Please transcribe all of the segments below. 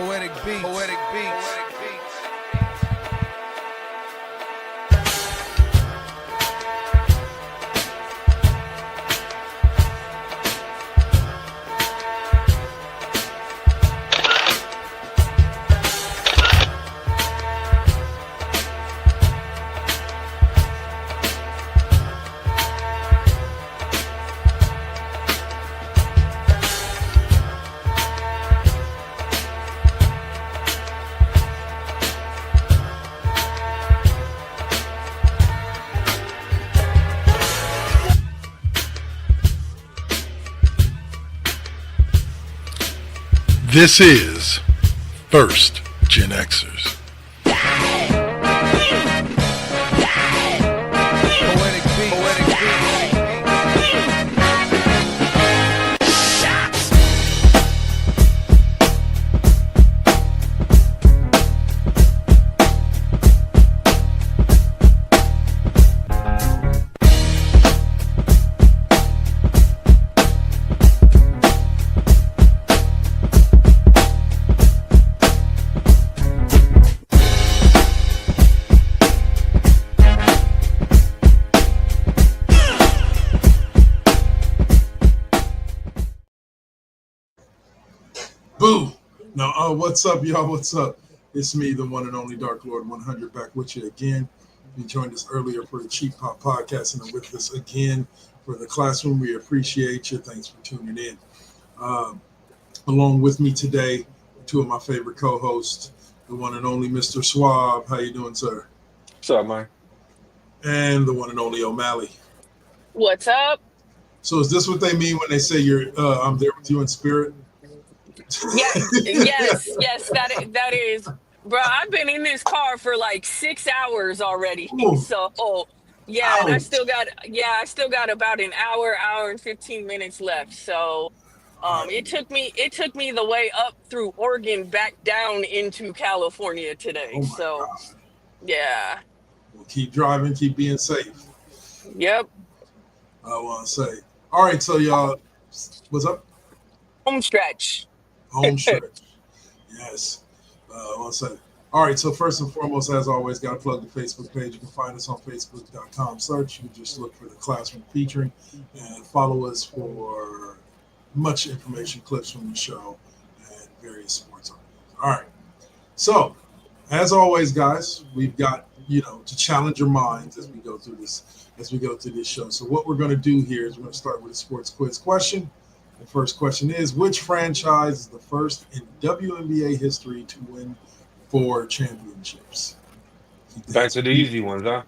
Poetic beats. Poetic beats. This is First GenXers. Poetic beats. Poetic beats. Boo! Now, what's up, y'all? What's up? It's me, the one and only Dark Lord 100, back with you again. You joined us earlier for the Cheap Pop Podcast and are with us again for the classroom. We appreciate you. Thanks for tuning in. Along with me today, two of my favorite co-hosts, the one and only Mr. Swab. How you doing, sir? What's up, man? And the one and only O'Malley. What's up? So is this what they mean when they say I'm there with you in spirit? Yes, that is, bro. I've been in this car for like 6 hours already. Ooh. So, yeah, and I Ouch. still got about an hour and 15 minutes left. So, it took me the way up through Oregon back down into California today. Oh my So, God. yeah, Well, keep driving, keep being safe. yep. I want to say. All right, so y'all, what's up? Home stretch. Home stretch. Yes. I want to say. All right, so first and foremost, as always, got to plug the Facebook page. You can find us on facebook.com. Search. You just look for the classroom featuring and follow us for much information, clips from the show, and various sports articles. All right. So, as always, guys, we've got, to challenge your minds as we go through this show. So what we're going to do here is we're going to start with a sports quiz question. The first question is, which franchise is the first in WNBA history to win 4 championships? Back to the easy ones, huh?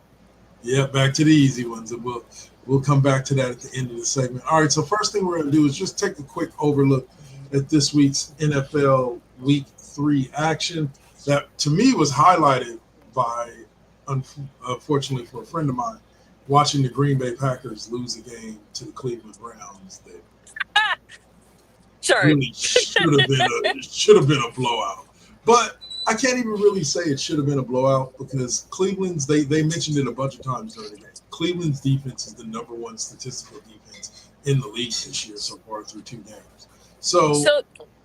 Yeah, back to the easy ones. And we'll come back to that at the end of the segment. All right, so first thing we're going to do is just take a quick overlook at this week's NFL Week 3 action that, to me, was highlighted by, unfortunately for a friend of mine, watching the Green Bay Packers lose a game to the Cleveland Browns. That Sorry. really should have been a blowout. But I can't even really say it should have been a blowout because Cleveland's, they mentioned it a bunch of times during the game. Cleveland's defense is the number one statistical defense in the league this year so far through 2 games. So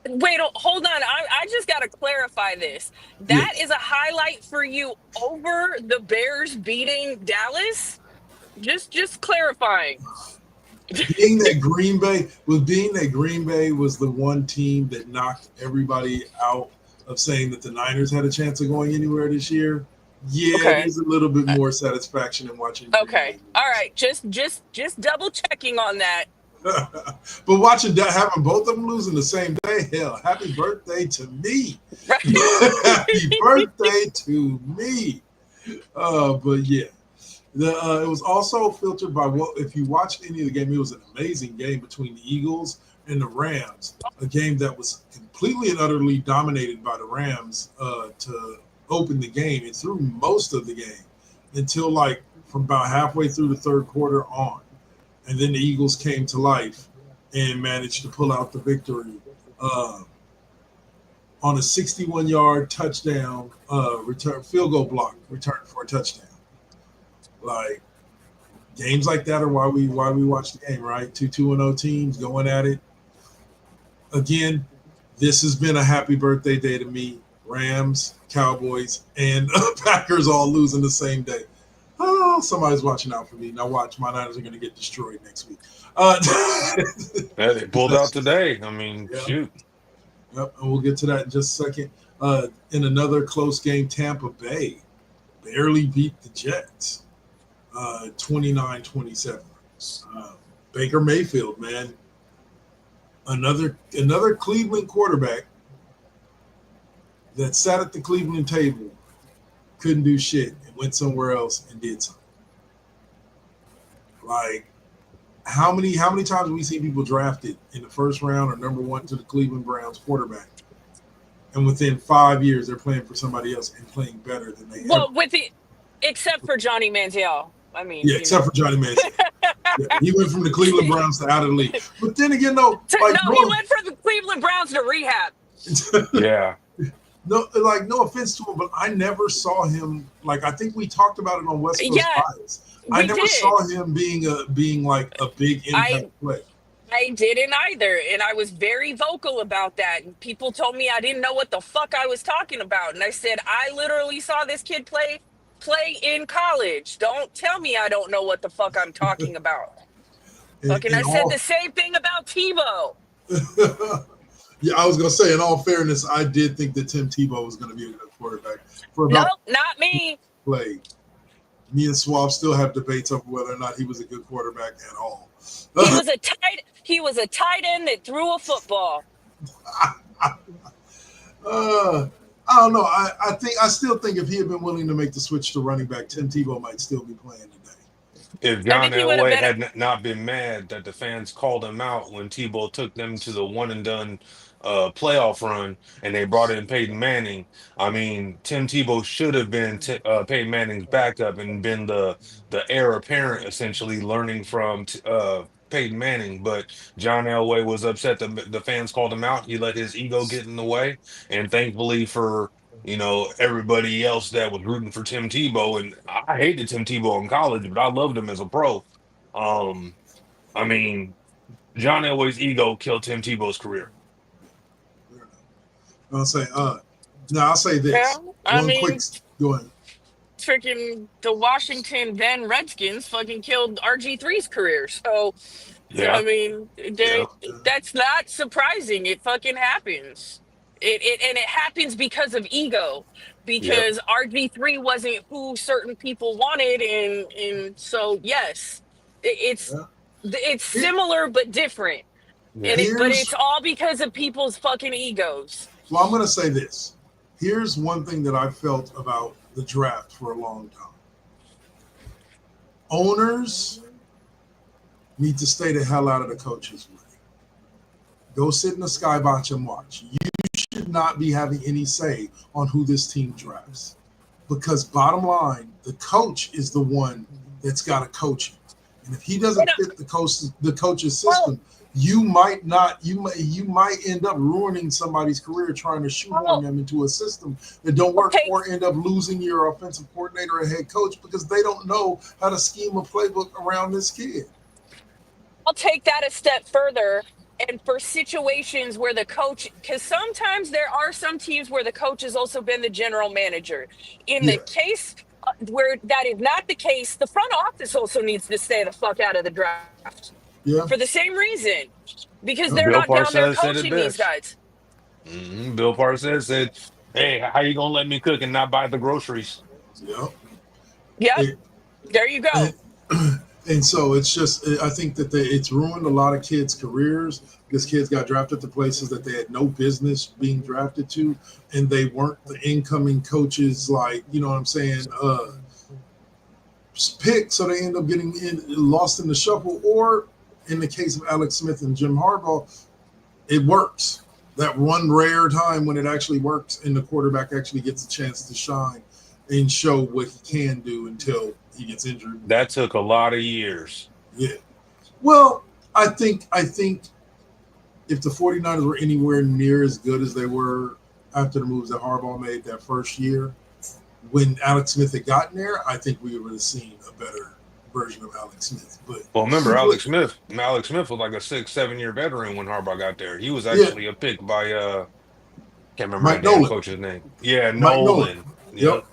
wait, hold on. I just got to clarify this. That is a highlight for you over the Bears beating Dallas? Just clarifying. being that Green Bay was the one team that knocked everybody out of saying that the Niners had a chance of going anywhere this year. Yeah, Okay. There's a little bit more satisfaction in watching. Okay. All right. Just double checking on that. But having both of them losing the same day, hell, happy birthday to me. Right. Happy birthday to me. But yeah. It was also filtered by if you watched any of the game, it was an amazing game between the Eagles and the Rams, a game that was completely and utterly dominated by the Rams to open the game and through most of the game until from about halfway through the third quarter on. And then the Eagles came to life and managed to pull out the victory on a 61-yard touchdown field goal block return for a touchdown. Like, games like that are why we watch the game, right? 2-0 teams going at it. Again, This has been a happy birthday day to me. Rams, Cowboys, and Packers all losing the same day. Oh, somebody's watching out for me. Now watch, my Niners are going to get destroyed next week. Yeah, they pulled out today. I mean, Yeah. shoot. Yep, and we'll get to that in just a second. In another close game, Tampa Bay barely beat the Jets, 29-27. Baker Mayfield, man, another Cleveland quarterback that sat at the Cleveland table, couldn't do shit, and went somewhere else and did something. Like, how many times have we seen people drafted in the first round or number one to the Cleveland Browns quarterback, and within 5 years they're playing for somebody else and playing better than they Well, ever. except for Johnny Manziel. I mean, Yeah, except for Johnny Manziel. Yeah, he went from the Cleveland Browns to out of the league. But then again, though, he went from the Cleveland Browns to rehab. Yeah. no offense to him, but I never saw him. Like, I think we talked about it on West Coast Bias. I never saw him being like a big impact play. I didn't either, and I was very vocal about that. And people told me I didn't know what the fuck I was talking about, and I said I literally saw this kid play in college. Don't tell me I don't know what the fuck I'm talking about. I said the same thing about Tebow. Yeah, I was gonna say, in all fairness, I did think that Tim Tebow was gonna be a good quarterback. Nope, not me. Play. Me and Swab still have debates over whether or not he was a good quarterback at all. He was a tight end that threw a football. I don't know. I still think if he had been willing to make the switch to running back, Tim Tebow might still be playing today. If John Elway had not been mad that the fans called him out when Tebow took them to the one and done playoff run and they brought in Peyton Manning, I mean, Tim Tebow should have been Peyton Manning's backup and been the heir apparent, essentially learning from Peyton Manning. But John Elway was upset that the fans called him out. He let his ego get in the way, and thankfully for everybody else that was rooting for Tim Tebow, and I hated Tim Tebow in college, but I loved him as a pro. I mean, John Elway's ego killed Tim Tebow's career. I'll say this. Well, I mean, go ahead. Freaking the Washington then Redskins fucking killed RG3's career. So, yeah. I mean, that's not surprising. It fucking happens. It happens because of ego, because RG3 wasn't who certain people wanted, and so yes, it's similar but different, but it's all because of people's fucking egos. Well, I'm going to say this. Here's one thing that I felt about the draft for a long time. Owners need to stay the hell out of the coaches' way. Go sit in the skybox and watch. You should not be having any say on who this team drafts, because bottom line, the coach is the one that's got to coach it. And if he doesn't fit the coach's system, you might end up ruining somebody's career trying to shoehorn them into a system that don't work, or end up losing your offensive coordinator or head coach because they don't know how to scheme a playbook around this kid. I'll take that a step further. And for situations where the coach, because sometimes there are some teams where the coach has also been the general manager. In the case where that is not the case, the front office also needs to stay the fuck out of the draft. Yeah. For the same reason. Because they're not down there coaching these guys. Bill Parcells said, hey, how you going to let me cook and not buy the groceries? Yeah. Yep. There you go. And so it's just, I think that it's ruined a lot of kids' careers because kids got drafted to places that they had no business being drafted to, and they weren't the incoming coaches, like, you know what I'm saying, pick, so they end up getting lost in the shuffle. Or in the case of Alex Smith and Jim Harbaugh, it works. That one rare time when it actually works and the quarterback actually gets a chance to shine and show what he can do until he gets injured. That took a lot of years. Yeah. Well, I think if the 49ers were anywhere near as good as they were after the moves that Harbaugh made that first year, when Alex Smith had gotten there, I think we would have seen a better version of Alex Smith. But Well, remember people, Alex Smith? Alex Smith was like a 6, 7 year veteran when Harbaugh got there. He was yeah, actually a pick by can't remember that Mike damn Nolan, coach's name. Yeah, Mike Nolan. Nolan. Yep, Yep.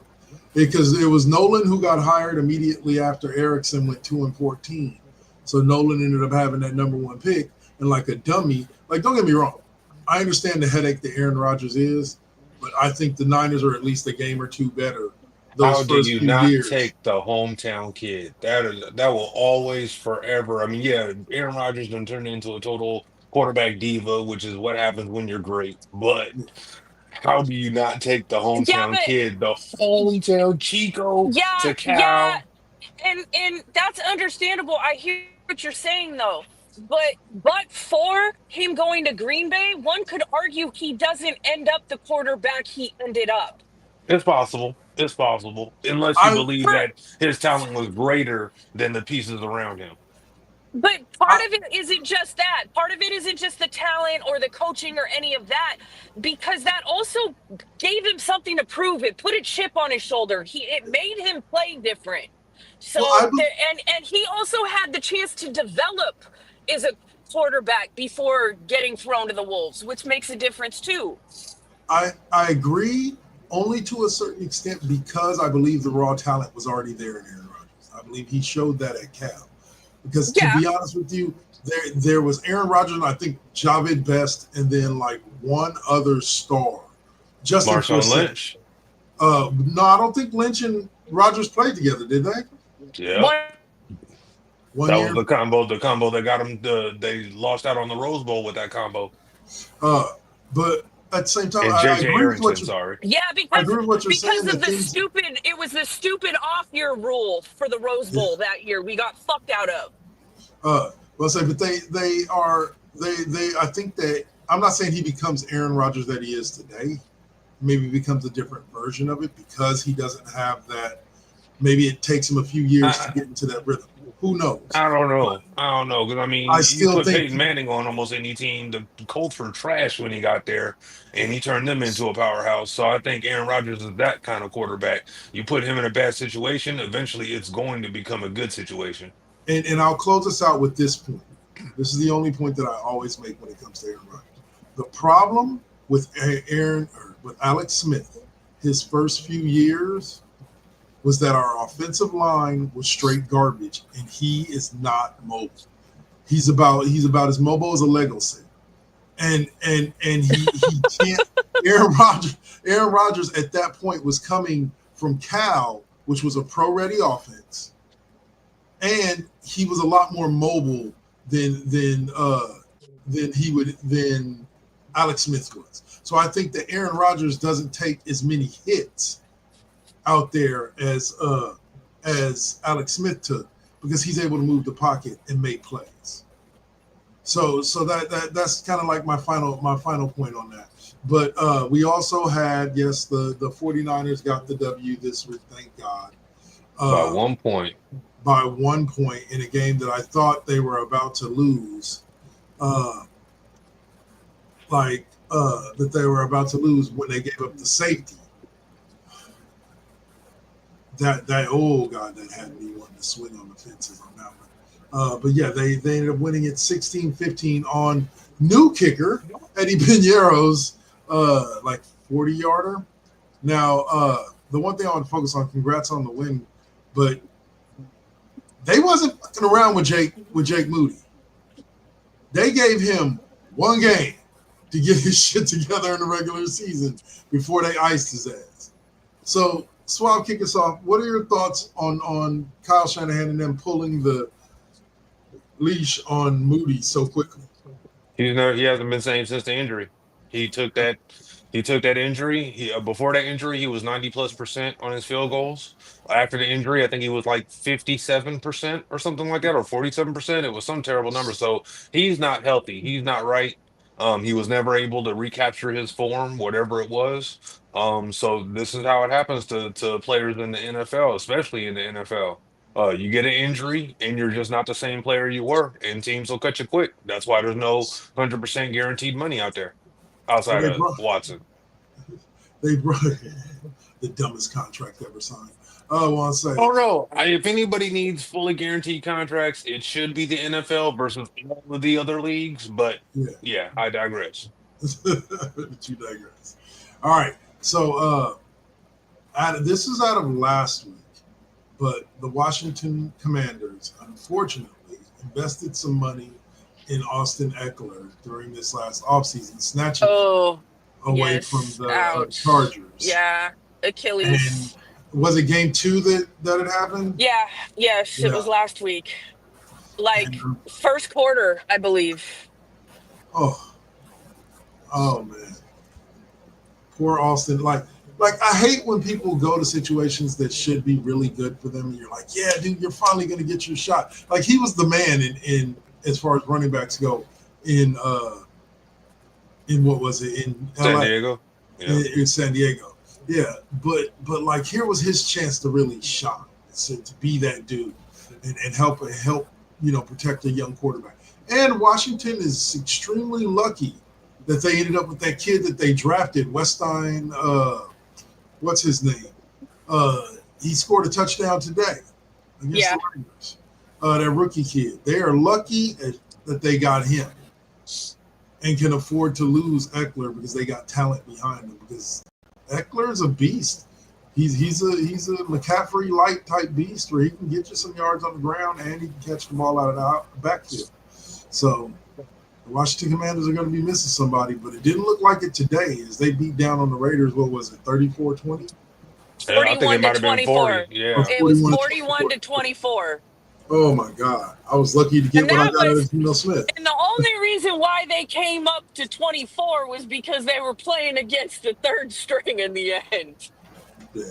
because it was Nolan who got hired immediately after Erickson went 2-14. So Nolan ended up having that number one pick, and like a dummy. Like, don't get me wrong, I understand the headache that Aaron Rodgers is, but I think the Niners are at least a game or two better those How do first you few not years. take the hometown kid? That will always forever. I mean, yeah, Aaron Rodgers done turned into a total quarterback diva, which is what happens when you're great. But how do you not take the Yeah, hometown but kid, the hometown Chico yeah, to yeah, Cal? and that's understandable. I hear what you're saying though. But for him going to Green Bay, one could argue he doesn't end up the quarterback he ended up. It's possible. It's possible. Unless you I, believe For that his talent was greater than the pieces around him. But part I, of it isn't just that. Part of it isn't just the talent or the coaching or any of that, because that also gave him something to prove. It put a chip on his shoulder. It made him play different. well, So there, and he also had the chance to develop as a quarterback before getting thrown to the wolves, which makes a difference too. I agree only to a certain extent because I believe the raw talent was already there in Aaron Rodgers. I believe he showed that at Cal. Because to Yeah, be honest with you, there was Aaron Rodgers, and I think Javid Best, and then like one other star, Justin Marshawn Forsett. Lynch. No, I don't think Lynch and Rodgers played together, did they? Yep. one One That was year. the combo that got them they lost out on the Rose Bowl with that combo. Uh, but at the same time, And I JJ agree with what Arrington, you. sorry. Yeah, I agree with what you're saying. of That the things, stupid, it was the stupid off year rule for the Rose yeah. Bowl that year. We got fucked out of. Well, say, but they are they. I think that I'm not saying he becomes Aaron Rodgers that he is today. Maybe becomes a different version of it because he doesn't have that. Maybe it takes him a few years to I, get into that rhythm. Who knows? I don't But know. I don't know because I mean, I you still put think Peyton Manning on almost any team. The Colts were trash when he got there, and he turned them into a powerhouse. So I think Aaron Rodgers is that kind of quarterback. You put him in a bad situation, eventually it's going to become a good situation. and I'll close this out with this point. This is the only point that I always make when it comes to Aaron Rodgers. The problem with Aaron or with Alex Smith, his first few years was that our offensive line was straight garbage, and he is not mobile. He's about as mobile as a Lego set, and he can't. Aaron Rodgers at that point was coming from Cal, which was a pro ready offense, and he was a lot more mobile than Alex Smith was. So I think that Aaron Rodgers doesn't take as many hits out there as Alex Smith took because he's able to move the pocket and make plays. So that's kind of like my final point on that. But we also had, yes, the 49ers got the W this week, thank God. By 1 point. By 1 point in a game that I thought they were about to lose. That they were about to lose when they gave up the safety. That oh God, that had me wanting to swing on the fences on that one. But yeah, they ended up winning it 16-15 on new kicker Eddie Pinheiro's 40-yarder. Now the one thing I want to focus on, congrats on the win, but they wasn't fucking around with Jake Moody. They gave him one game to get his shit together in the regular season before they iced his ass. So, Swab, kick us off. What are your thoughts on Kyle Shanahan and them pulling the leash on Moody so quickly? He hasn't been same since the injury. He took that injury. Before that injury, he was 90+% on his field goals. After the injury, I think he was like 57% or something like that, or 47%. It was some terrible number. So he's not healthy. He's not right. He was never able to recapture his form, whatever it was. So this is how it happens to players in the NFL, especially in the NFL. You get an injury and you're just not the same player you were, and teams will cut you quick. That's why there's no 100% guaranteed money out there Well, outside of Watson. they brought the dumbest contract ever signed. I want to say. Oh no! If anybody needs fully guaranteed contracts, it should be the NFL versus all of the other leagues. But Yeah. yeah, I digress. But you digress. All right. So this is out of last week, but the Washington Commanders unfortunately invested some money in Austin Eckler during this last offseason, snatching him away from the Chargers. Yeah, Achilles. And was it game 2 that it happened? Yeah, yes, it was last week. Like first quarter, I believe. Oh man. Poor Austin. Like I hate when people go to situations that should be really good for them and you're like, yeah, dude, you're finally gonna get your shot. Like he was the man in as far as running backs go in what was it, in San LA? Diego? Yeah. In San Diego. Yeah. But like here was his chance to really shine, to be that dude and help protect a young quarterback. And Washington is extremely lucky that they ended up with that kid that they drafted, Weststein, what's his name? He scored a touchdown today against the Raiders. That rookie kid. They are lucky that they got him and can afford to lose Eckler because they got talent behind him, because Eckler is a beast. He's a McCaffrey light type beast where he can get you some yards on the ground and he can catch the ball out of the backfield. So the Washington Commanders are going to be missing somebody, but it didn't look like it today as they beat down on the Raiders. What was it, 34-20? I think it might have been 40. Yeah. It was 41-24. Oh, my God. I was lucky to get what I got out of Geno Smith. And the only reason why they came up to 24 was because they were playing against the third string in the end. Yeah.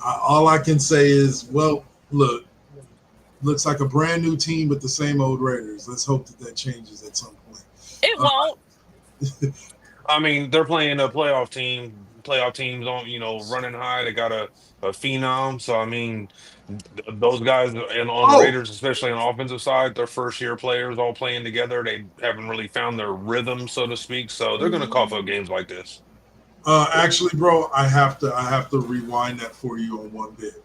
All I can say is, well, look, looks like a brand new team with the same old Raiders. Let's hope that changes at some point. It won't. I mean, they're playing a playoff team. Playoff teams on, running high. They got a phenom. So I mean, those guys on the Raiders, especially on the offensive side, their first year players all playing together. They haven't really found their rhythm, so to speak. So they're going to cough up games like this. Actually, bro, I have to rewind that for you on one bit.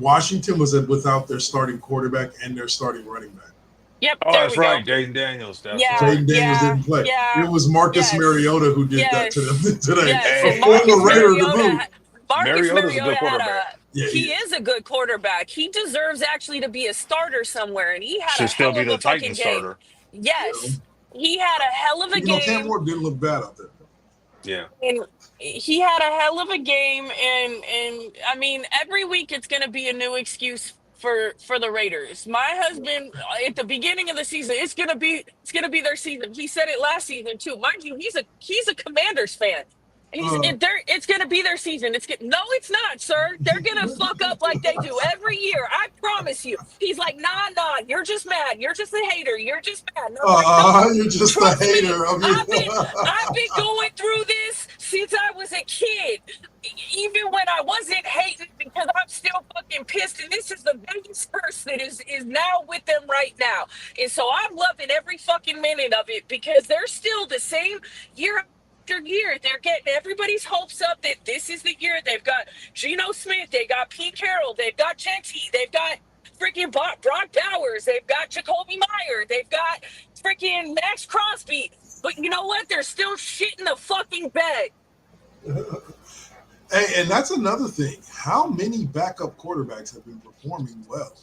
Washington was without their starting quarterback and their starting running back. Yep. Oh, that's right. Jaden Daniels. Jaden Daniels didn't play. Yeah, it was Marcus Mariota who did that to them today. Yes. Marcus Mariota he is a good quarterback. He deserves actually to be a starter somewhere, and he had a hell of a fucking game. Starter. Yes, he had a hell of a game. Cam Ward didn't look bad out there. Yeah. And he had a hell of a game, and I mean, every week it's going to be a new excuse for the Raiders. My husband, at the beginning of the season, it's gonna be their season. He said it last season too. Mind you, he's a Commanders fan. It's gonna be their season. No, it's not, sir. They're gonna fuck up like they do every year. I promise you. He's like, nah. You're just mad. You're just a hater. You're just mad. No, you're just a hater. I've been going through this since I was a kid. Even when I wasn't hating, because I'm still fucking pissed, and this is the biggest curse that is now with them right now. And so I'm loving every fucking minute of it, because they're still the same year after year. They're getting everybody's hopes up that this is the year. They've got Geno Smith, they got Pete Carroll, they've got Jenty, they've got freaking Brock Bowers, they've got Jacoby Meyer, they've got freaking Max Crosby. But you know what? They're still shitting the fucking bed. Hey, and that's another thing. How many backup quarterbacks have been performing well?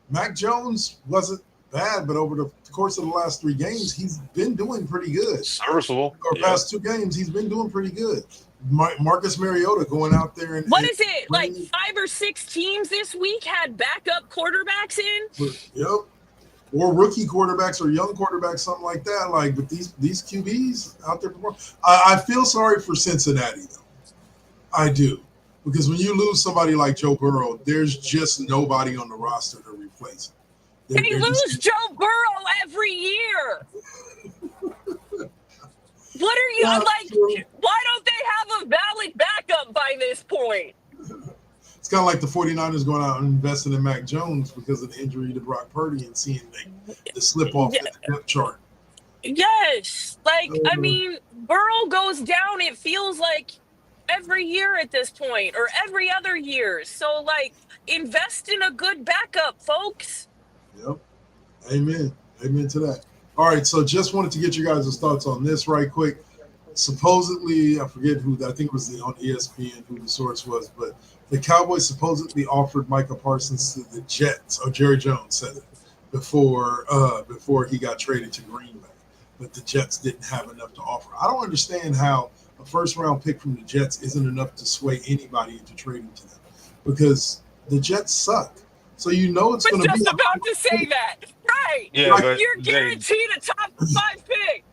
Mac Jones wasn't bad, but over the course of the last 3 games, he's been doing pretty good. Serviceable. Or past 2 games, he's been doing pretty good. Marcus Mariota going out there and what is it? Like 5 or 6 teams this week had backup quarterbacks in? Yep. Or rookie quarterbacks or young quarterbacks, something like that. Like, but these QBs out there performing. I feel sorry for Cincinnati though. I do, because when you lose somebody like Joe Burrow, there's just nobody on the roster to replace him. They lose Joe Burrow every year. What are you like? Why don't they have a valid backup by this point? It's kind of like the 49ers going out and investing in Mac Jones because of the injury to Brock Purdy and seeing the slip off the depth chart. Yes, I mean, Burrow goes down. It feels like every year at this point, or every other year. So, like, invest in a good backup, folks. Yep. Amen. Amen to that. All right. So just wanted to get you guys' thoughts on this right quick. Supposedly, I forget who, I think it was on ESPN who the source was, but the Cowboys supposedly offered Micah Parsons to the Jets, or Jerry Jones said it, before he got traded to Green Bay. But the Jets didn't have enough to offer. I don't understand how a first-round pick from the Jets isn't enough to sway anybody into trading to them, because the Jets suck. So you know it's I going was to be just about to say that. Right. Yeah, like, but You're they guaranteed a top 5 pick.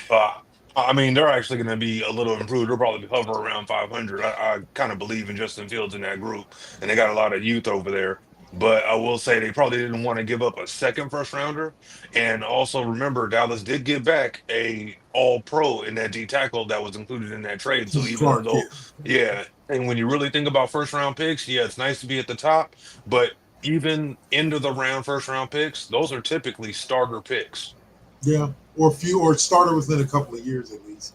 Uh, I mean, they're actually going to be a little improved. They'll probably hover around 500. I kind of believe in Justin Fields in that group, and they got a lot of youth over there. But I will say they probably didn't want to give up a second first rounder. And also remember, Dallas did get back a all pro in that D tackle that was included in that trade. So even Clark, yeah. though, yeah, and when you really think about first round picks, yeah, it's nice to be at the top, but even end of the round first round picks, those are typically starter picks. Yeah, or started within a couple of years at least.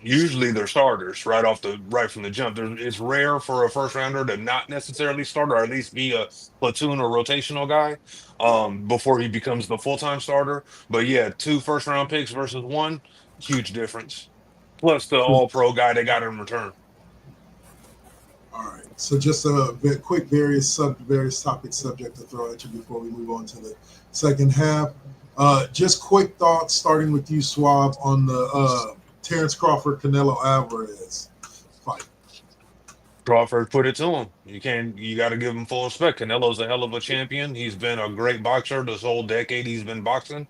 Usually they're starters right from the jump. It's rare for a first rounder to not necessarily start, or at least be a platoon or rotational guy before he becomes the full-time starter. But yeah, two first round picks versus one, huge difference. Plus the all pro guy they got in return. All right. So just a quick various topic subject to throw at you before we move on to the second half. Just quick thoughts, starting with you, Swab, on the Terrence Crawford Canelo Alvarez fight. Crawford put it to him. You got to give him full respect. Canelo's a hell of a champion. He's been a great boxer this whole decade he's been boxing,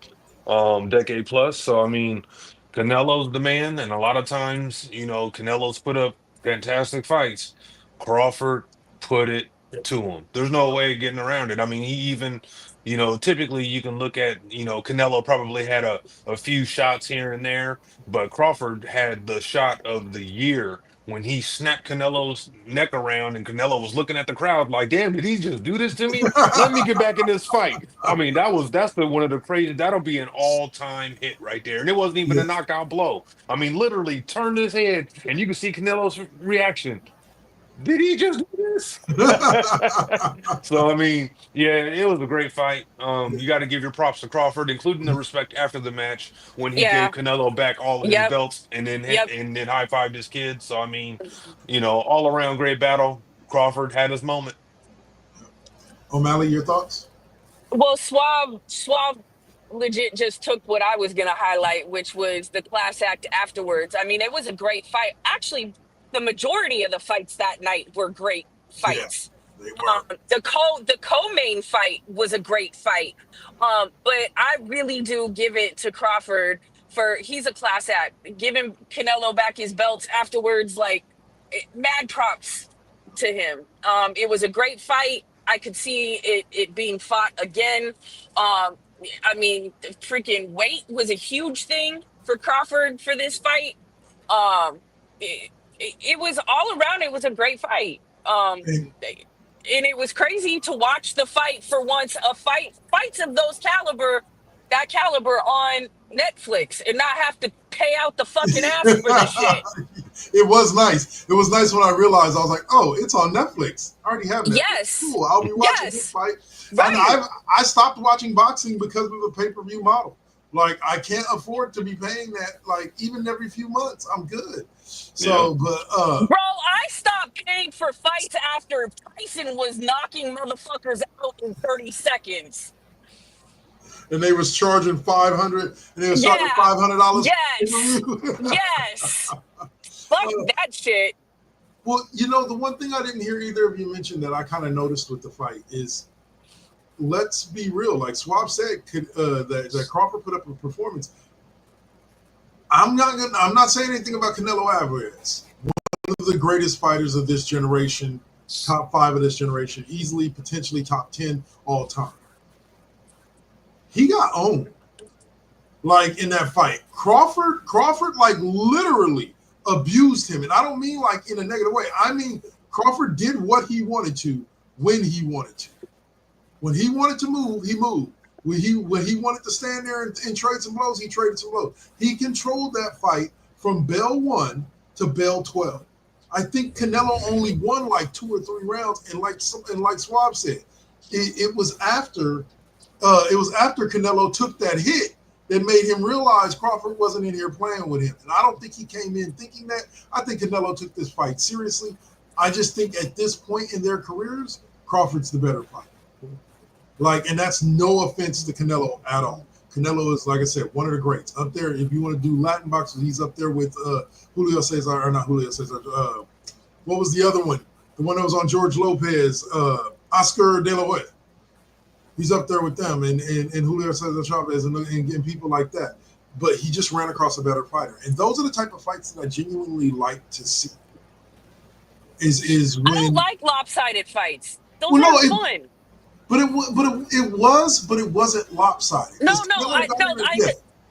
decade plus. So, I mean, Canelo's the man. And a lot of times, Canelo's put up fantastic fights. Crawford put it to him. There's no way getting around it. I mean, he even, typically you can look at, Canelo probably had a few shots here and there, but Crawford had the shot of the year when he snapped Canelo's neck around and Canelo was looking at the crowd like, damn, did he just do this to me? Let me get back in this fight. I mean, that's one of the crazy, that'll be an all-time hit right there. And it wasn't even a Yes. knockout blow. I mean, literally turned his head and you can see Canelo's reaction. Did he just do this? So I mean, yeah, it was a great fight. You got to give your props to Crawford, including the respect after the match when he gave Yeah. Canelo back all of his Yep. belts and then Yep. high fived his kids. So I mean, all around great battle. Crawford had his moment. O'Malley, your thoughts? Well, Swab legit just took what I was going to highlight, which was the class act afterwards. I mean, it was a great fight. Actually, the majority of the fights that night were great Yeah, fights. they were. The co-main fight was a great fight. But I really do give it to Crawford for he's a class act. Giving Canelo back his belts afterwards, like mad props to him. It was a great fight. I could see it being fought again. I mean, the freaking weight was a huge thing for Crawford for this fight. Um, it was all around. It was a great fight. And, And it was crazy to watch the fight for once. Fights of that caliber on Netflix, and not have to pay out the fucking ass for the shit. it was nice. It was nice when I realized, I was like, oh, it's on Netflix. I already have Netflix. Yes. Cool. I'll be watching Yes. this fight. Right. And I stopped watching boxing because of the pay-per-view model. Like, I can't afford to be paying that, like, even every few months. I'm good. So, but Bro, I stopped paying for fights after Tyson was knocking motherfuckers out in 30 seconds. and they was charging $500, and they was charging Yeah. $500. Yes. Yes. Fuck that shit. Well, the one thing I didn't hear either of you mention that I kind of noticed with the fight is, let's be real. Like Swab said, that Crawford put up a performance. I'm not saying anything about Canelo Alvarez, one of the greatest fighters of this generation, top 5 of this generation, easily, potentially top 10 all time. He got owned, like, in that fight. Crawford, like, literally abused him, and I don't mean like in a negative way. I mean Crawford did what he wanted to when he wanted to. When he wanted to move, he moved. When he wanted to stand there and trade some blows, he traded some blows. He controlled that fight from bell 1 to bell 12. I think Canelo only won like 2 or 3 rounds, and like Swab said, it was after Canelo took that hit that made him realize Crawford wasn't in here playing with him. And I don't think he came in thinking that. I think Canelo took this fight seriously. I just think at this point in their careers, Crawford's the better fighter. And that's no offense to Canelo at all. Canelo is, like I said, one of the greats. Up there, if you want to do Latin boxing, he's up there with Julio Cesar, or not Julio Cesar. What was the other one? The one that was on George Lopez, Oscar De La Hoya. He's up there with them, and Julio Cesar Chavez, and people like that. But he just ran across a better fighter. And those are the type of fights that I genuinely like to see. Is when I don't like lopsided fights. Those are fun. But it wasn't lopsided.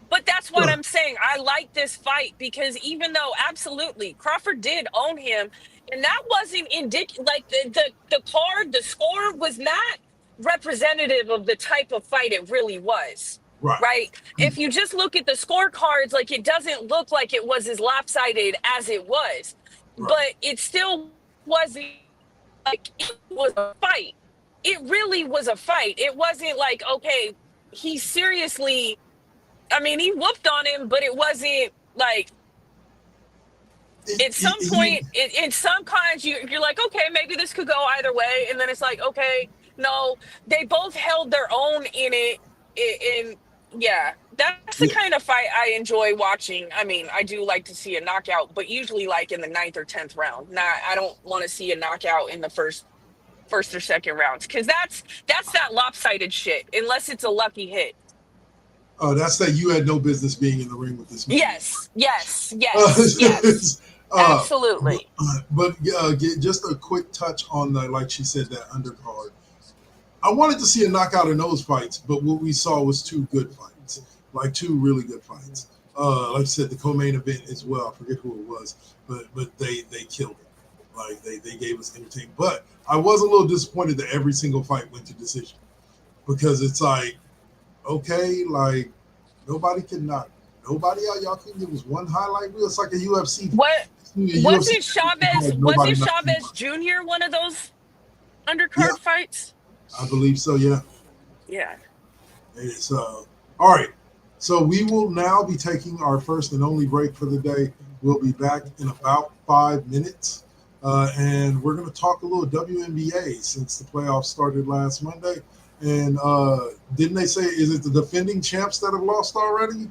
But that's what I'm saying. I like this fight because even though absolutely Crawford did own him, and that wasn't indicative. Like the card, the score was not representative of the type of fight it really was. Right. If you just look at the scorecards, like it doesn't look like it was as lopsided as it was, but it still wasn't like it was a fight. It really was a fight. It wasn't like, okay, he seriously, I mean, he whooped on him, but it wasn't like, at some point, in some kinds, you're like, okay, maybe this could go either way. And then it's like, okay, no, they both held their own in it. And yeah, that's the kind of fight I enjoy watching. I mean, I do like to see a knockout, but usually like in the 9th or 10th round. I don't want to see a knockout in the first or second rounds, because that's that lopsided shit, unless it's a lucky hit. Oh, that's that you had no business being in the ring with this man. Yes. Absolutely. But just a quick touch on the, like she said, that undercard. I wanted to see a knockout in those fights, but what we saw was 2 good fights, like 2 really good fights. Like I said, the co-main event as well. I forget who it was, but they killed it. Like they gave us entertainment. But I was a little disappointed that every single fight went to decision, because it's like, okay, like nobody out. Y'all can give us one highlight reel. It's like a UFC. Wasn't Chavez Jr. one of those undercard fights? I believe so. Yeah. It's all right. So we will now be taking our first and only break for the day. We'll be back in about 5 minutes. And we're going to talk a little WNBA since the playoffs started last Monday. And didn't they say, is it the defending champs that have lost already?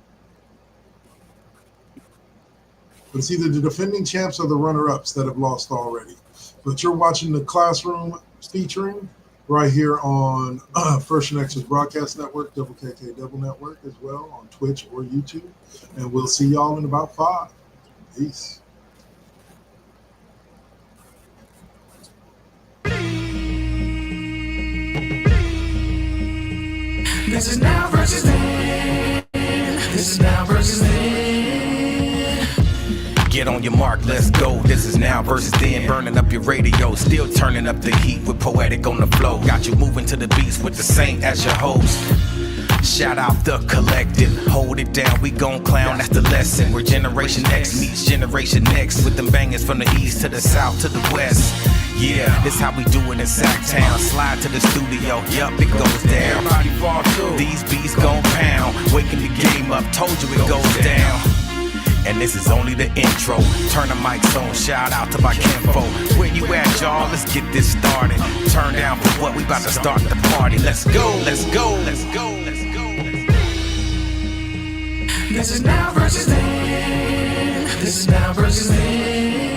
But it's either the defending champs or the runner-ups that have lost already. But you're watching the Classroom featuring right here on First GenXers Broadcast Network, WK3 Double Network as well on Twitch or YouTube. And we'll see y'all in about 5. Peace. This is now versus then. This is now versus then. Get on your mark, let's go. This is now versus then. Burning up your radio, still turning up the heat with Poetic on the flow. Got you moving to the beats with the Saint as your host. Shout out the collective, hold it down, we gon' clown, that's the lesson. Where Generation X meets Generation Next, with them bangers from the east to the south to the west. Yeah, this how we do it in Sacktown. Slide to the studio, yup, it goes down. Everybody fall through. These beats gon' pound, waking the game up, told you it goes down. And this is only the intro. Turn the mics on, shout out to my kinfo. Where you at, y'all? Let's get this started. Turn down for what, we about to start the party. Let's go, let's go, let's go, let's go. This is now versus then. This is now versus then.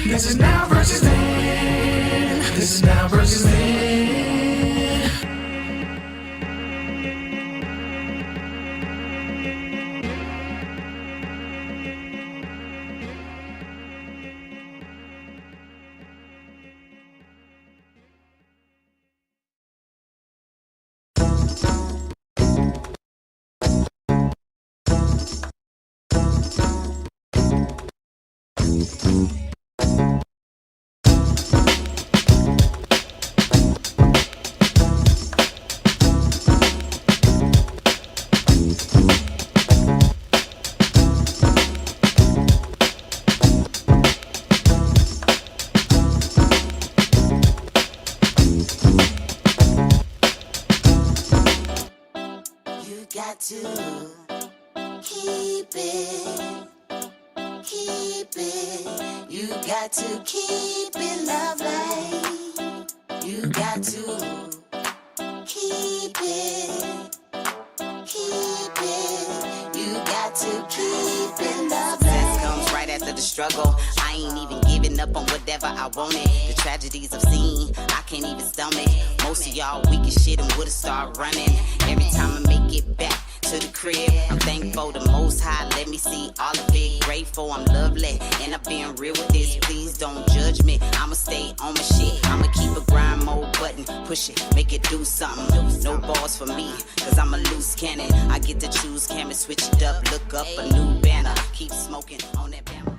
This is now versus then. This is now versus then. You got to keep it lovely. You got to keep it. Keep it. You got to keep it lovely. Success comes right after the struggle. I ain't even giving up on whatever I wanted. The tragedies I've seen, I can't even stomach. Most of y'all weak as shit and would've started running. Every time I make it back to the crib, I'm thankful the Most High let me see all of it. Grateful I'm lovely, and I'm being real with this. Please don't judge me, I'ma stay on my shit. I'ma keep a grind mode button, push it, make it do something. No balls for me, cause I'm a loose cannon. I get to choose camera, switch it up, look up a new banner. Keep smoking on that banner.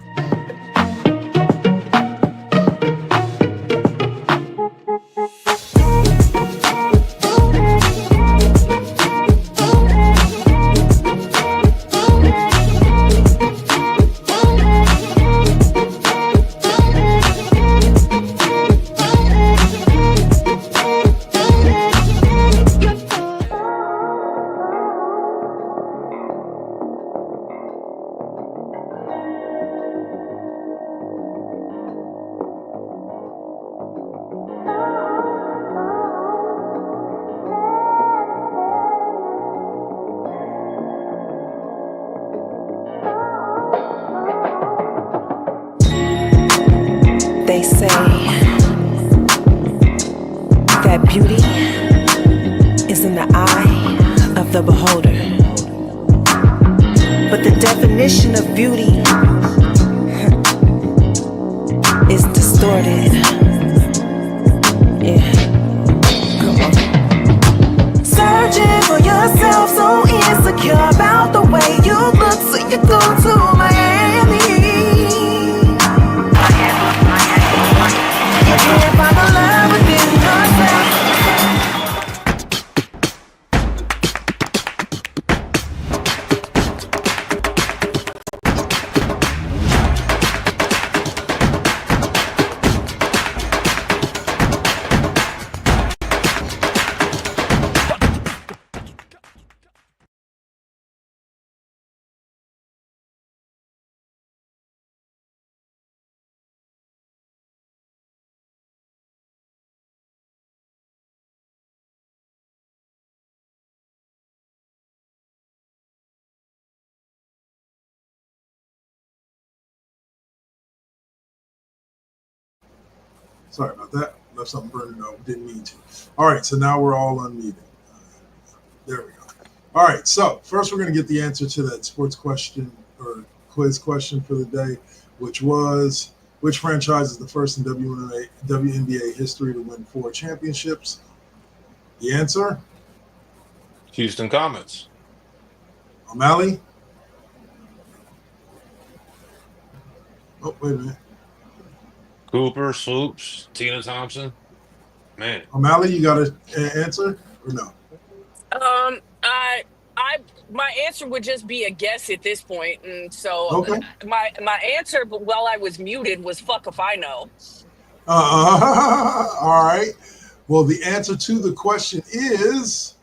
They say that beauty is in the eye of the beholder. But the definition of beauty is distorted. Yeah. Come on. Searching for yourself, so insecure about the way you look, so you go to Miami. You can't find the love within yourself. Sorry about that. Left something burning up. Didn't mean to. All right, so now we're all unmuted. There we go. All right, so first we're going to get the answer to that sports question or quiz question for the day, which was, which franchise is the first in WNBA history to win 4 championships? The answer? Houston Comets. O'Malley? Oh, wait a minute. Cooper, Swoops, Tina Thompson. Man. O'Malley, you got an answer or no? I my answer would just be a guess at this point, and so Okay. my answer, but while I was muted, was fuck if I know. All right. Well, the answer to the question is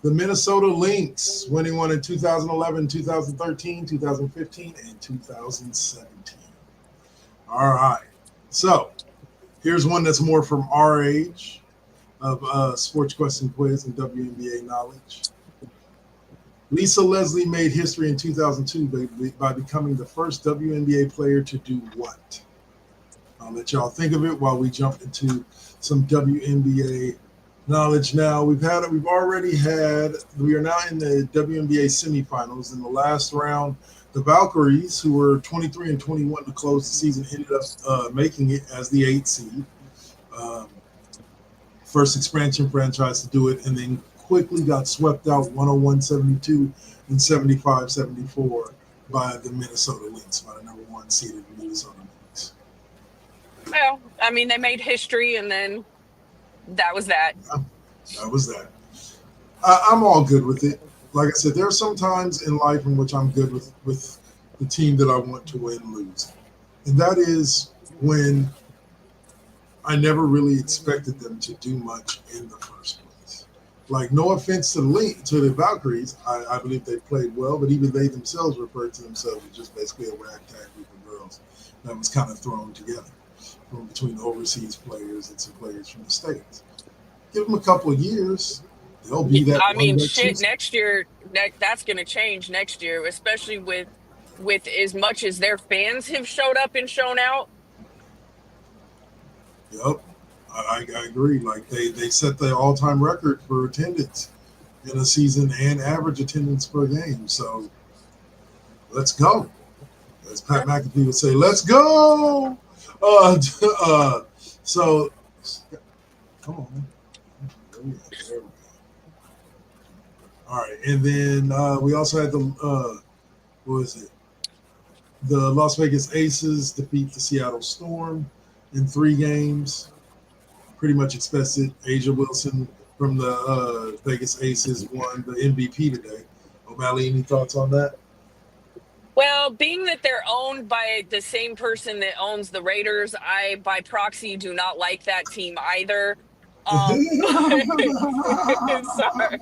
the Minnesota Lynx, winning one in 2011, 2013, 2015, and 2017. All right. So here's one that's more from our age of sports question quiz and WNBA knowledge. Lisa Leslie made history in 2002 by becoming the first WNBA player to do what? I'll let y'all think of it while we jump into some WNBA knowledge now. We are now in the WNBA semifinals. In the last round, the Valkyries, who were 23 and 21 to close the season, ended up making it as the 8th seed. First expansion franchise to do it, and then quickly got swept out 101-72 and 75-74 by the Minnesota Lynx, by the number 1 seeded Minnesota Lynx. Well, I mean, they made history, and then that was that. That was that. I'm all good with it. Like I said, there are some times in life in which I'm good with the team that I want to win and lose. And that is when I never really expected them to do much in the first place. Like, no offense to the Valkyries, I believe they played well, but even they themselves referred to themselves as just basically a ragtag group of girls. that was kind of thrown together from between overseas players and some players from the States. Give them a couple of years, they'll be that I one, mean, that two. shit. Next year, that's gonna change next year, especially with as much as their fans have showed up and shown out. Yep, I agree. Like they set the all time record for attendance in a season and average attendance per game. So let's go. As Pat McAfee would say, let's go. Uh, so come on, man. There we go. All right, and then we also had the what was it? The Las Vegas Aces defeat the Seattle Storm in 3 games. Pretty much expected. Asia Wilson from the Vegas Aces won the MVP today. O'Malley, any thoughts on that? Well, being that they're owned by the same person that owns the Raiders, I, by proxy, do not like that team either. But sorry.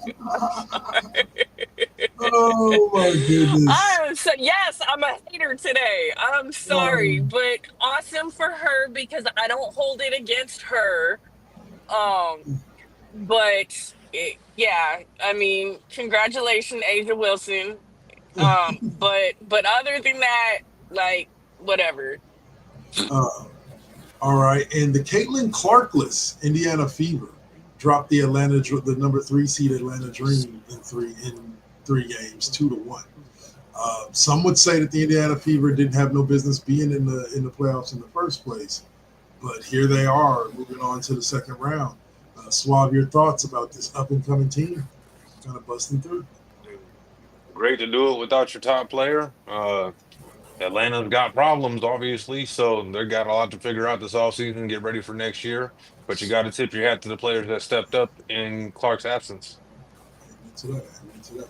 Oh my goodness! Yes, I'm a hater today. I'm sorry, but awesome for her because I don't hold it against her. But yeah, I mean, congratulations, Asia Wilson. But other than that, like whatever. All right, and the Caitlin Clarkless Indiana Fever dropped the number 3 seed Atlanta Dream in three games, 2-1. Some would say that the Indiana Fever didn't have no business being in the playoffs in the first place, but here they are moving on to the second round. Suave, your thoughts about this up and coming team kind of busting through? Great to do it without your top player. Atlanta's got problems, obviously, so they got a lot to figure out this offseason, get ready for next year. But you got to tip your hat to the players that stepped up in Clark's absence. Amen to that.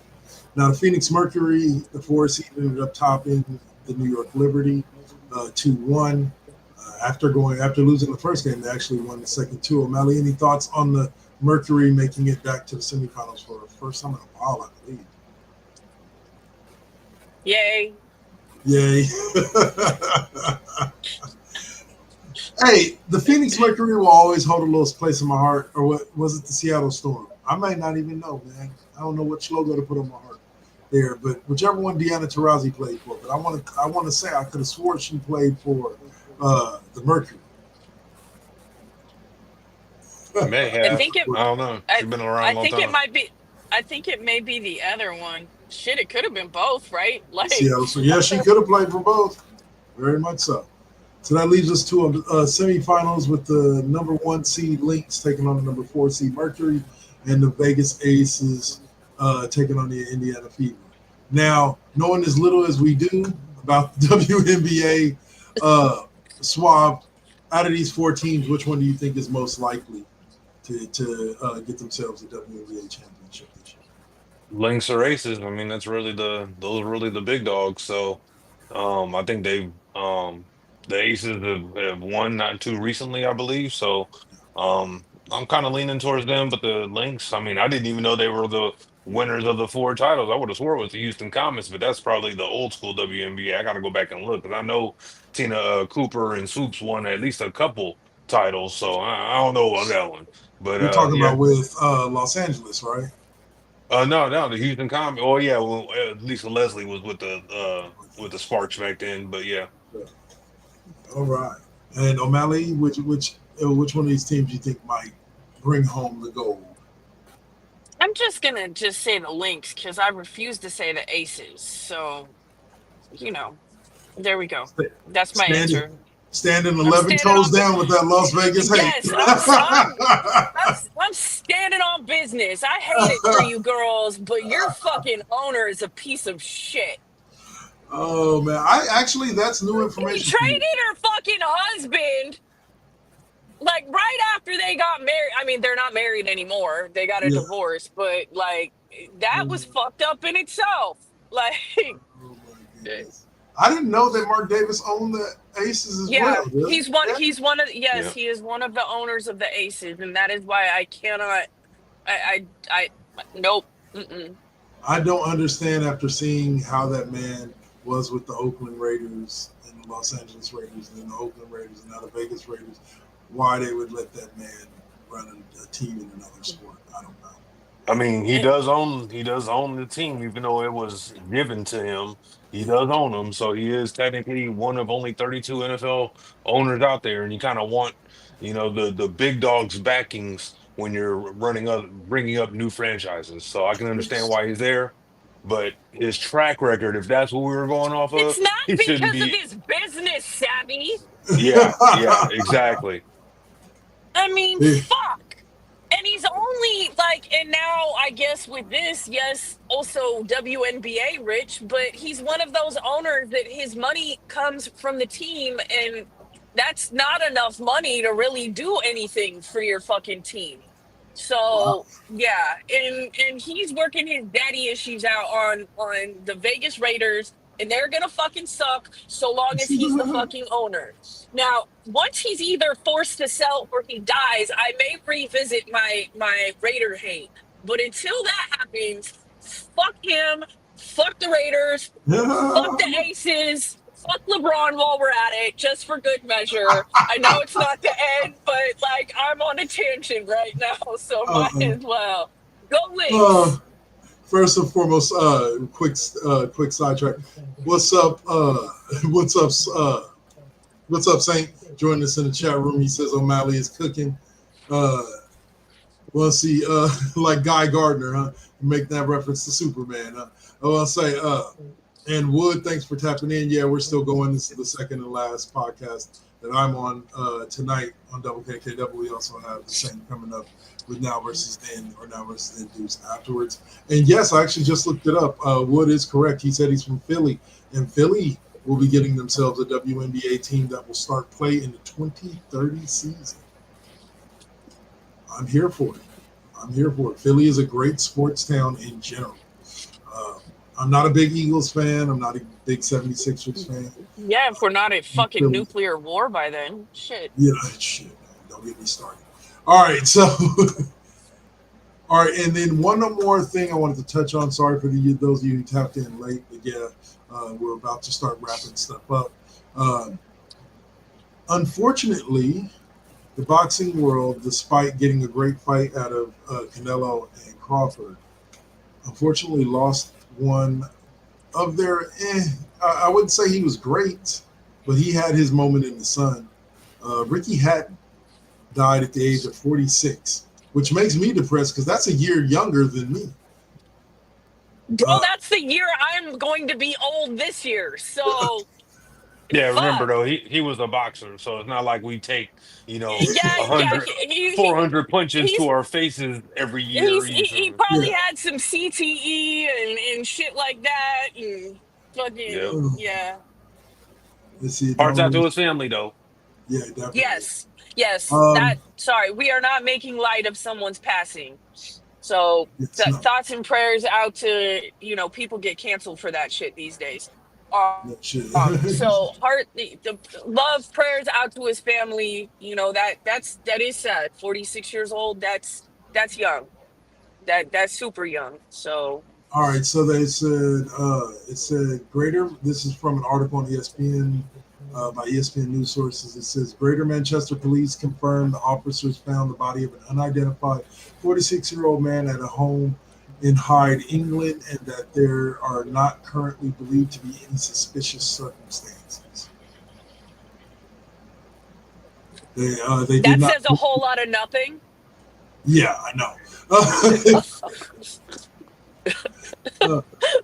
Now, the Phoenix Mercury, the 4 seed, ended up topping the New York Liberty 2-1. After losing the first game, they actually won the second 2. O'Malley, any thoughts on the Mercury making it back to the semifinals for the first time in a while, I believe? Yay. Hey, the Phoenix Mercury will always hold a little place in my heart. Or what was it, the Seattle Storm? I might not even know, man. I don't know which logo to put on my heart there, but whichever one Deanna Taurasi played for. But I want to say I could have sworn she played for the Mercury. May have. I don't know. She's been around a long time. I think it may be the other one. Shit, it could have been both, right? Like Seattle. So yeah, she could have played for both. Very much so. So that leaves us to a semifinals with the number 1 seed Lynx taking on the number 4 seed Mercury, and the Vegas Aces taking on the Indiana Fever. Now, knowing as little as we do about the WNBA, Suave, out of these 4 teams, which one do you think is most likely to get themselves a WNBA championship this year? Lynx or Aces. I mean, those are really the big dogs. So I think the Aces have won not too recently, I believe. So I'm kind of leaning towards them, but the Lynx, I mean, I didn't even know they were the winners of the 4 titles. I would have swore it was the Houston Comets, but that's probably the old school WNBA. I got to go back and look because I know Tina Cooper and Swoops won at least a couple titles, so I don't know about that one. But You're talking yeah. about with Los Angeles, right? No, the Houston Comets. Oh yeah, well, Lisa Leslie was with the Sparks back then, but yeah. All right. And O'Malley, which one of these teams do you think might bring home the gold? I'm just gonna say the Lynx because I refuse to say the Aces. So, there we go. That's my answer. Standing 11 toes down with that Las Vegas hate. Yes, I'm standing on business. I hate it for you girls, but your fucking owner is a piece of shit. Oh man, that's new information. He traded her fucking husband, like right after they got married. I mean, they're not married anymore. They got a divorce, but like that was fucked up in itself. Like, oh my goodness. I didn't know that Mark Davis owned the Aces as well. Really? He is one of the owners of the Aces, and that is why I cannot. Nope. Mm-mm. I don't understand after seeing how that man was with the Oakland Raiders and the Los Angeles Raiders and then the Oakland Raiders and now the Vegas Raiders, why they would let that man run a team in another sport. I don't know. I mean, he does own the team, even though it was given to him. He does own them, so he is technically one of only 32 NFL owners out there. And you kind of want, the big dogs' backings when you're bringing up new franchises. So I can understand why he's there, but his track record, if that's what we were going off of, It's not he shouldn't because of be. his business savvy. Yeah, exactly. I mean, fuck. And he's only and now I guess with this, yes, also WNBA rich, but he's one of those owners that his money comes from the team, and that's not enough money to really do anything for your fucking team. Wow. So yeah, and he's working his daddy issues out on the Vegas Raiders, and they're gonna fucking suck so long as he's the fucking owner. Now, once he's either forced to sell or he dies, I may revisit my Raider hate. But until that happens, fuck him, fuck the Raiders, fuck the Aces, fuck LeBron while we're at it, just for good measure. I know it's not the end, but I'm on a tangent right now, so might as well. Go Lynx. First and foremost, quick sidetrack. What's up? What's up, Saint? Join us in the chat room. He says O'Malley is cooking. We'll see, like Guy Gardner, huh? Make that reference to Superman, huh? I want to say, and Wood, thanks for tapping in. Yeah, we're still going. This is the second and last podcast that I'm on tonight on WK3. We also have the same coming up with Now versus Then, or Now versus Then Deuce afterwards. And yes, I actually just looked it up. Wood is correct. He said he's from Philly, and Philly will be getting themselves a WNBA team that will start play in the 2030 season. I'm here for it. Philly is a great sports town in general. I'm not a big Eagles fan. I'm not a big 76ers fan. Yeah, if we're not at fucking nuclear war by then. Shit. Yeah, shit, man. Don't get me started. All right, so all right, and then one more thing I wanted to touch on. Sorry for those of you who tapped in late, but yeah, we're about to start wrapping stuff up. Unfortunately, the boxing world, despite getting a great fight out of Canelo and Crawford, unfortunately lost one of their, I wouldn't say he was great, but he had his moment in the sun. Ricky Hatton died at the age of 46, which makes me depressed because that's a year younger than me. Bro, that's the year I'm going to be old this year. So yeah, remember though, he was a boxer, so it's not like we take, yeah, 100, 400 punches to our faces every year. He probably had some CTE and shit like that, and fucking yeah. Hearts out to his family though. Yeah, definitely. Yes. Sorry, we are not making light of someone's passing. So thoughts and prayers out to, people get canceled for that shit these days. So the love, prayers out to his family. That is sad. 46 years old. That's young. That's super young. So. All right. So they said it said greater. This is from an article on ESPN by ESPN News Sources. It says Greater Manchester Police confirmed the officers found the body of an unidentified 46-year-old man at a home in Hyde, England, and that there are not currently believed to be any suspicious circumstances. They did not. Says a whole lot of nothing. Yeah, I know.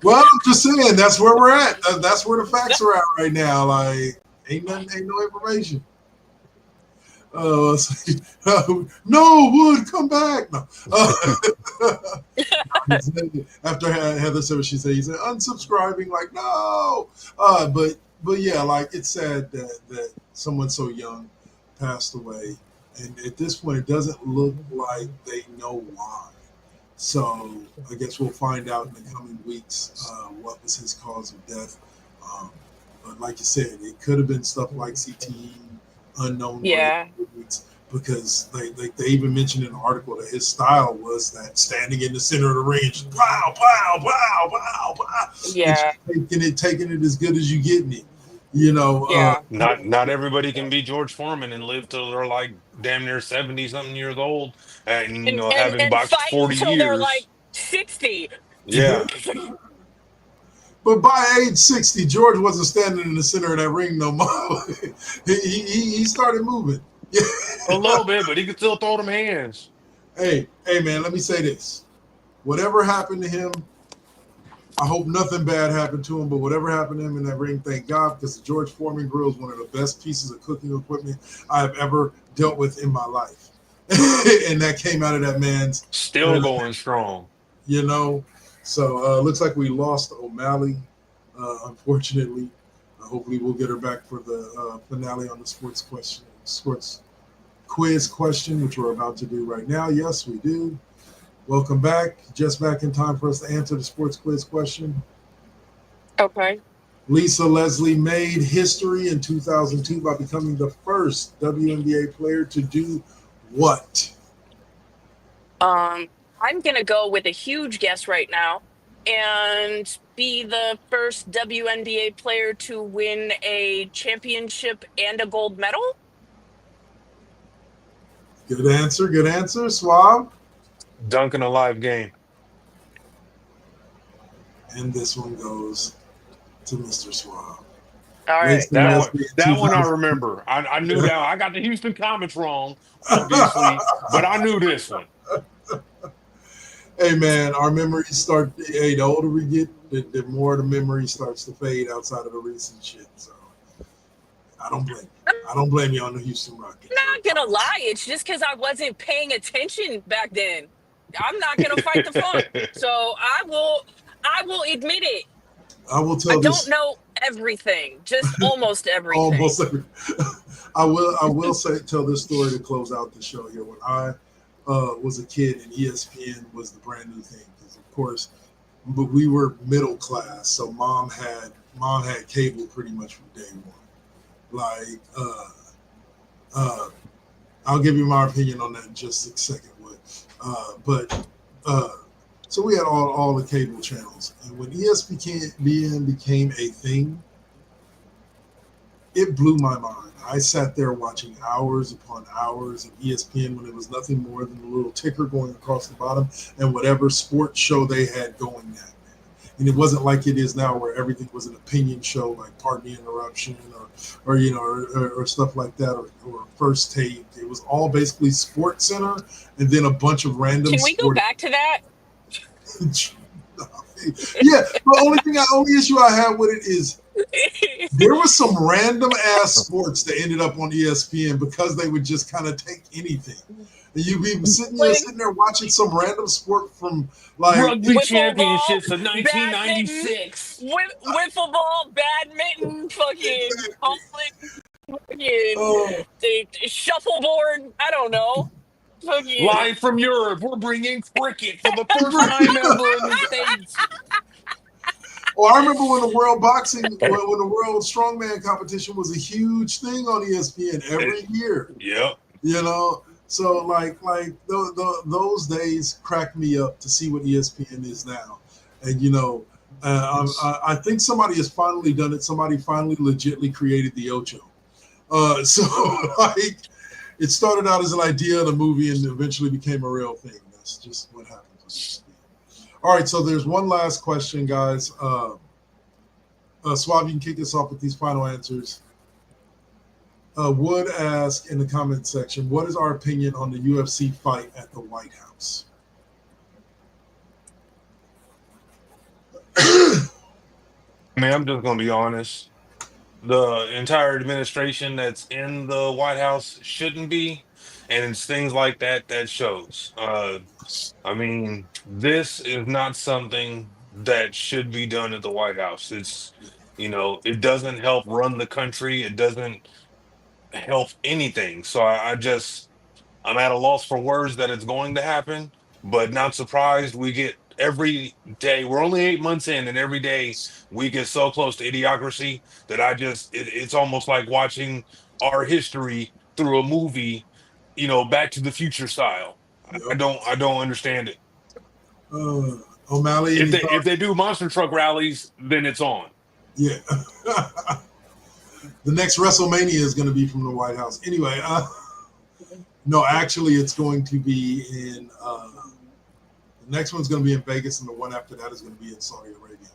Well, I'm just saying that's where we're at. That's where the facts are at right now. Like, ain't no information. No, Wood, come back. No. After Heather said what she said, he said unsubscribing. Like, no. But yeah, like it's sad that someone so young passed away, and at this point, it doesn't look like they know why. So I guess we'll find out in the coming weeks what was his cause of death. But like you said, it could have been stuff like CTE, unknown. Yeah. Because they even mentioned in the article that his style was that standing in the center of the ring, just pow, pow, pow, pow, pow. Yeah. Taking it as good as you getting it. You know, Yeah. Not everybody can be George Foreman and live till they're like damn near 70 something years old, and having And boxed fight 40 until they're like years. 60. Yeah. but by age 60, George wasn't standing in the center of that ring no more. he started moving. A little bit, but he could still throw them hands. Hey, man, let me say this. Whatever happened to him, I hope nothing bad happened to him, but whatever happened to him in that ring, thank God, because the George Foreman grill is one of the best pieces of cooking equipment I've ever dealt with in my life. And that came out of that man's. Still going strong. You know, so looks like we lost O'Malley, unfortunately. Hopefully we'll get her back for the finale on the sports quiz question, which we're about to do right now. Yes, we do. Welcome back. Just back in time for us to answer the sports quiz question. Okay. Lisa Leslie made history in 2002 by becoming the first WNBA player to do what? I'm gonna go with a huge guess right now and be the first WNBA player to win a championship and a gold medal. Good answer, Swab. Dunking a live game. And this one goes to Mr. Swab. All right. That one I remember. I knew that. I got the Houston Comets wrong, obviously, but I knew this one. Hey man, our memories start. Hey, the older we get, the more the memory starts to fade outside of the recent shit. So I don't blame you. I don't blame you on the Houston Rockets. I'm not gonna lie, it's just because I wasn't paying attention back then. I'm not gonna fight the fun. So I will admit it. I will tell I don't know everything, just almost everything. Almost everything. I will tell this story to close out the show here. When I was a kid and ESPN was the brand new thing, because of course, but we were middle class, so mom had cable pretty much from day one. Like, I'll give you my opinion on that in just a second. So we had all the cable channels, and when ESPN became a thing, it blew my mind. I sat there watching hours upon hours of ESPN when it was nothing more than a little ticker going across the bottom and whatever sports show they had going that day. And it wasn't like it is now where everything was an opinion show like Pardon the Interruption or stuff like that or First Take. It was all basically Sports Center and then a bunch of random. Can we go back to that? Yeah, the only issue I had with it is there was some random ass sports that ended up on ESPN because they would just kind of take anything. And you'd be sitting there watching some random sport from like rugby championships of 1996. Wiffle ball, badminton, fucking shuffleboard. I don't know. Live from Europe, we're bringing cricket for the first time ever in the States. Oh, I remember when the world world strongman competition was a huge thing on ESPN every year. Yep. You know, so like those days cracked me up to see what ESPN is now, and I think somebody has finally done it. Somebody finally legitly created the Ocho. So like. It started out as an idea in a movie and eventually became a real thing. That's just what happens. All right, so there's one last question, guys. Swab, you can kick us off with these final answers. Would ask in the comment section, what is our opinion on the UFC fight at the White House? I mean, I'm just going to be honest. The entire administration that's in the White House shouldn't be, and it's things like that that shows. I mean, this is not something that should be done at the White House. It's, it doesn't help run the country. It doesn't help anything. So I'm at a loss for words that it's going to happen, but not surprised. We get every day, we're only 8 months in, and every day we get so close to idiocracy that it's almost like watching our history through a movie, Back to the Future style. Yep. I don't understand it. O'Malley, if they do monster truck rallies, then it's on. Yeah. The next WrestleMania is going to be from the White House. Anyway, no, actually, it's going to be in. The next one's going to be in Vegas, and the one after that is going to be in Saudi Arabia.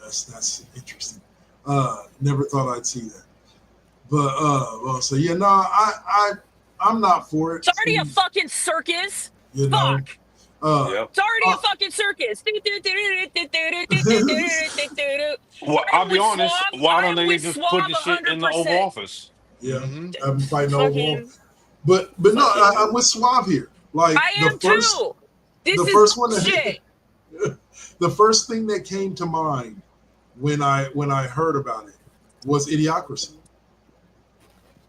That's interesting. Never thought I'd see that. But well, so yeah, no, I'm not for it. It's already a fucking circus. You know, Yep. It's already a fucking circus. Well, I'll be honest. Swab, Why don't I'm they with just Swab put the shit in the Oval 100%. Office? Yeah, Mhm. I'm fighting over. Fucking- But no, I'm with Swab here. Like I am too. This the is first one shit. The first thing that came to mind when I heard about it was Idiocracy.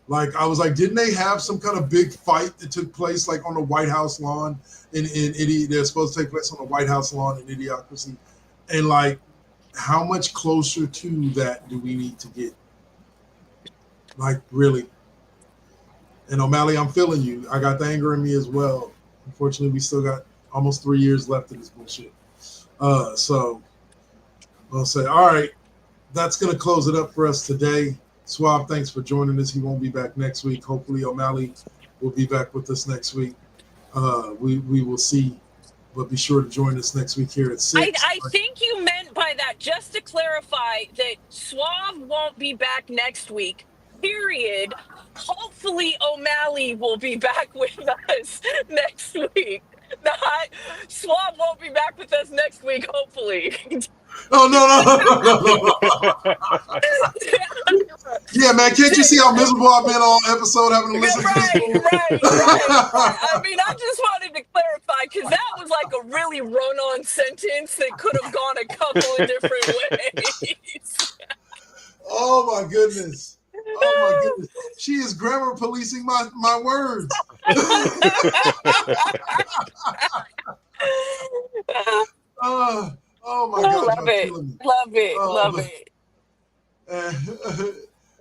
Like I was like, didn't they have some kind of big fight that took place like on the White House lawn they're supposed to take place on the White House lawn in Idiocracy? And like, how much closer to that do we need to get? Like, really? And O'Malley, I'm feeling you. I got the anger in me as well. Unfortunately, we still got almost 3 years left of this bullshit. So I'll say, all right, that's going to close it up for us today. Swab, thanks for joining us. He won't be back next week. Hopefully, O'Malley will be back with us next week. We will see, but be sure to join us next week here at 6. I think you meant by that, just to clarify, that Suave won't be back next week, period. Hopefully O'Malley will be back with us next week. Not Suave won't be back with us next week, hopefully. Oh, no. Yeah, man, can't you see how miserable I've been all episode having to listen to this? Right. I mean, I just wanted to clarify because that was like a really run-on sentence that could have gone a couple of different ways. Oh my goodness. She is grammar policing my words. Oh my God. Love it.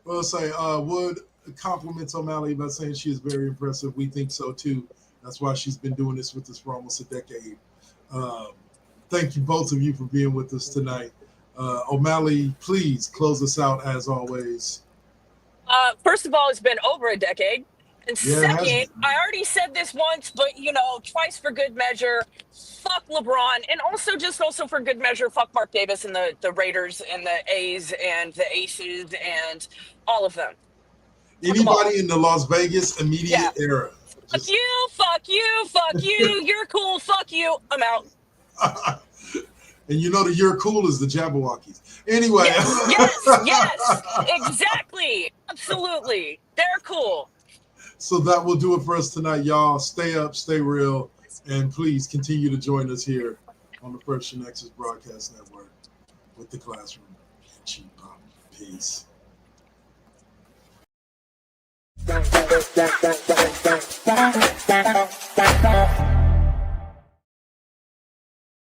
Well, say Wood compliments O'Malley by saying she is very impressive. We think so too. That's why she's been doing this with us for almost a decade. Thank you both of you for being with us tonight. O'Malley, please close us out as always. First of all, it's been over a decade. And Yeah, second, I already said this once, but twice for good measure, fuck LeBron. And also for good measure, fuck Mark Davis and the Raiders and the A's and the Aces and all of them. Anybody in the Las Vegas immediate era. Fuck you, you're cool, fuck you, I'm out. And the you're cool is the Jabberwockies. Anyway. Yes, exactly. Absolutely. They're cool. So that will do it for us tonight, y'all. Stay up, stay real, and please continue to join us here on the First GenXers Broadcast Network with the Classroom and Cheap Pop. Peace.